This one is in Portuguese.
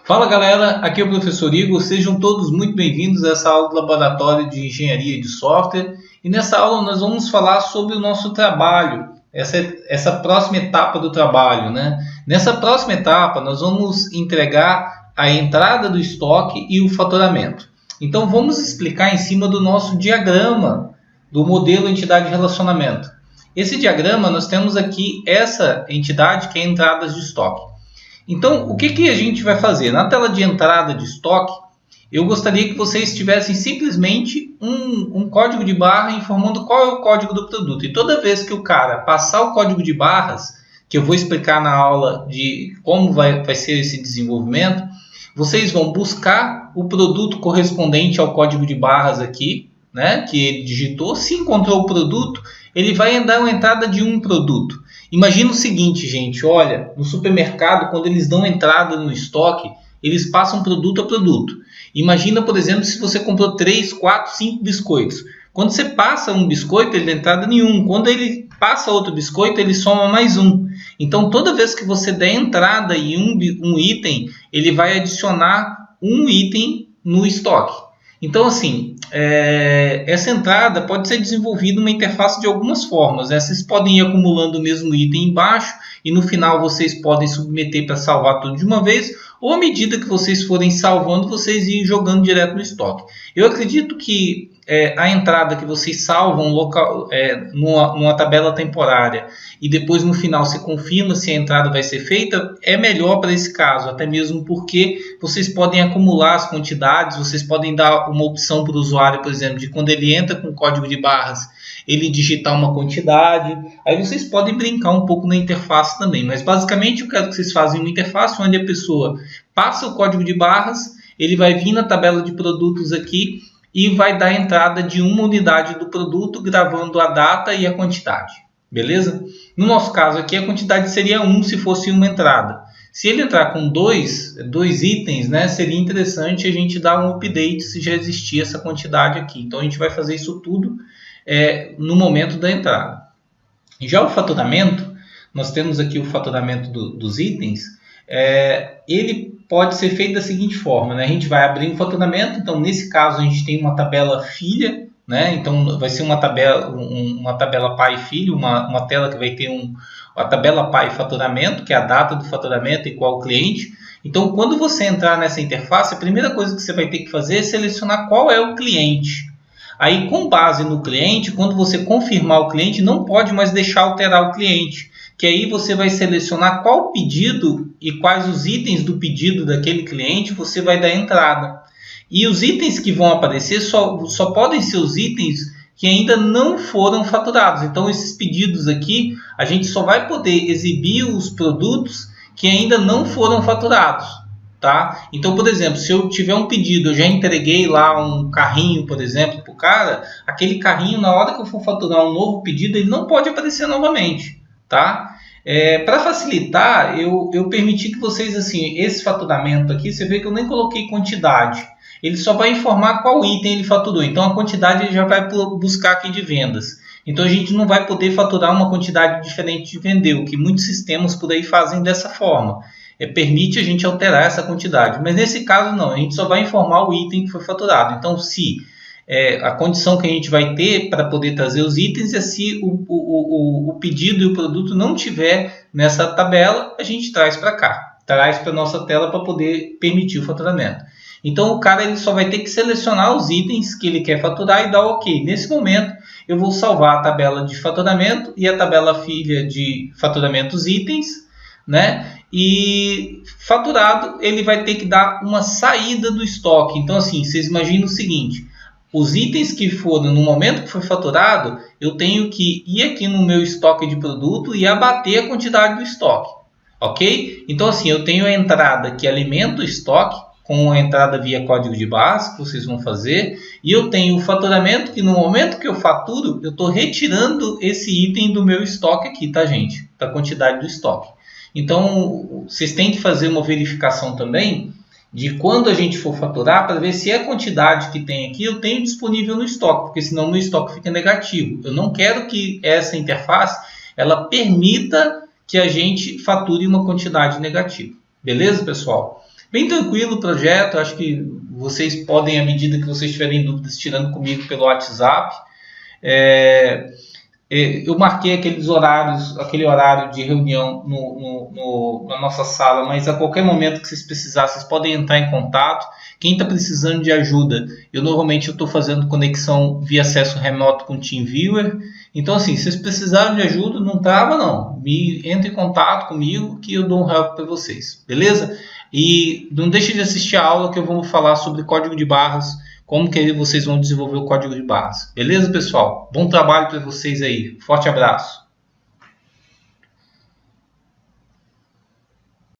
Fala galera, aqui é o professor Igor, sejam todos muito bem-vindos a essa aula do Laboratório de Engenharia de Software. E nessa aula nós vamos falar sobre o nosso trabalho, essa próxima etapa do trabalho, né? Nessa próxima etapa nós vamos entregar a entrada do estoque e o faturamento. Então vamos explicar em cima do nosso diagrama do modelo entidade de relacionamento. Esse diagrama nós temos aqui essa entidade que é entradas de estoque. Então, o que a gente vai fazer? Na tela de entrada de estoque, eu gostaria que vocês tivessem simplesmente um código de barra informando qual é o código do produto. E toda vez que o cara passar o código de barras, que eu vou explicar na aula de como vai ser esse desenvolvimento, vocês vão buscar o produto correspondente ao código de barras aqui, né, que ele digitou. Se encontrou o produto, ele vai dar uma entrada de um produto. Imagina o seguinte, gente, olha, no supermercado, quando eles dão entrada no estoque, eles passam produto a produto. Imagina, por exemplo, se você comprou 3, 4, 5 biscoitos. Quando você passa um biscoito, ele dá entrada nenhum. Quando ele passa outro biscoito, ele soma mais um. Então, toda vez que você der entrada em um item, ele vai adicionar um item no estoque. Então, assim, essa entrada pode ser desenvolvida uma interface de algumas formas, né? Vocês podem ir acumulando o mesmo item embaixo e no final vocês podem submeter para salvar tudo de uma vez, ou à medida que vocês forem salvando, vocês irem jogando direto no estoque. Eu acredito que a entrada que vocês salvam numa tabela temporária e depois no final se confirma se a entrada vai ser feita, é melhor para esse caso, até mesmo porque vocês podem acumular as quantidades, vocês podem dar uma opção para o usuário, por exemplo, de quando ele entra com código de barras, ele digitar uma quantidade. Aí vocês podem brincar um pouco na interface também, mas basicamente eu quero que vocês façam uma interface onde a pessoa passa o código de barras, ele vai vir na tabela de produtos aqui e vai dar entrada de uma unidade do produto, gravando a data e a quantidade. Beleza? No nosso caso aqui, a quantidade seria 1 se fosse uma entrada. Se ele entrar com dois itens, né, seria interessante a gente dar um update se já existia essa quantidade aqui. Então, a gente vai fazer isso tudo no momento da entrada. Já o faturamento, nós temos aqui o faturamento dos itens. Ele pode ser feito da seguinte forma, né? A gente vai abrir um faturamento, então nesse caso a gente tem uma tabela filha, né? Então vai ser uma tabela pai e filho, uma tela que vai ter a tabela pai faturamento, que é a data do faturamento igual ao cliente. Então quando você entrar nessa interface, a primeira coisa que você vai ter que fazer é selecionar qual é o cliente. Aí com base no cliente, quando você confirmar o cliente, não pode mais deixar alterar o cliente, que aí você vai selecionar qual pedido e quais os itens do pedido daquele cliente você vai dar entrada. E os itens que vão aparecer só podem ser os itens que ainda não foram faturados. Então esses pedidos aqui, a gente só vai poder exibir os produtos que ainda não foram faturados. Tá? Então, por exemplo, se eu tiver um pedido, eu já entreguei lá um carrinho, por exemplo, para o cara, aquele carrinho, na hora que eu for faturar um novo pedido, ele não pode aparecer novamente. Tá? Para facilitar, eu permiti que vocês, assim, esse faturamento aqui, você vê que eu nem coloquei quantidade. Ele só vai informar qual item ele faturou. Então, a quantidade ele já vai buscar aqui de vendas. Então, a gente não vai poder faturar uma quantidade diferente de vender, o que muitos sistemas por aí fazem dessa forma. Permite a gente alterar essa quantidade. Mas nesse caso, não. A gente só vai informar o item que foi faturado. Então, se a condição que a gente vai ter para poder trazer os itens é se o pedido e o produto não tiver nessa tabela, a gente traz para cá, traz para a nossa tela para poder permitir o faturamento. Então o cara ele só vai ter que selecionar os itens que ele quer faturar e dar OK. Nesse momento eu vou salvar a tabela de faturamento e a tabela filha de faturamentos itens, né? E faturado ele vai ter que dar uma saída do estoque. Então assim, vocês imaginam o seguinte: os itens que foram no momento que foi faturado, eu tenho que ir aqui no meu estoque de produto e abater a quantidade do estoque, ok? Então assim, eu tenho a entrada que alimenta o estoque, com a entrada via código de barras, que vocês vão fazer, e eu tenho o faturamento, que no momento que eu faturo, eu estou retirando esse item do meu estoque aqui, tá gente? Da quantidade do estoque. Então, vocês têm que fazer uma verificação também de quando a gente for faturar, para ver se a quantidade que tem aqui eu tenho disponível no estoque, porque senão no estoque fica negativo. Eu não quero que essa interface ela permita que a gente fature uma quantidade negativa. Beleza, pessoal? bem tranquilo o projeto. Acho que vocês podem, à medida que vocês tiverem dúvidas, tirando comigo pelo WhatsApp. Eu marquei aquele horário de reunião na nossa sala, mas a qualquer momento que vocês precisarem, vocês podem entrar em contato. Quem está precisando de ajuda, normalmente eu estou fazendo conexão via acesso remoto com o TeamViewer. Então, assim, se vocês precisarem de ajuda, não trava não. Entre em contato comigo que eu dou um help para vocês, beleza? E não deixe de assistir a aula que eu vou falar sobre código de barras, como que vocês vão desenvolver o código de barras. Beleza, pessoal? Bom trabalho para vocês aí. Forte abraço.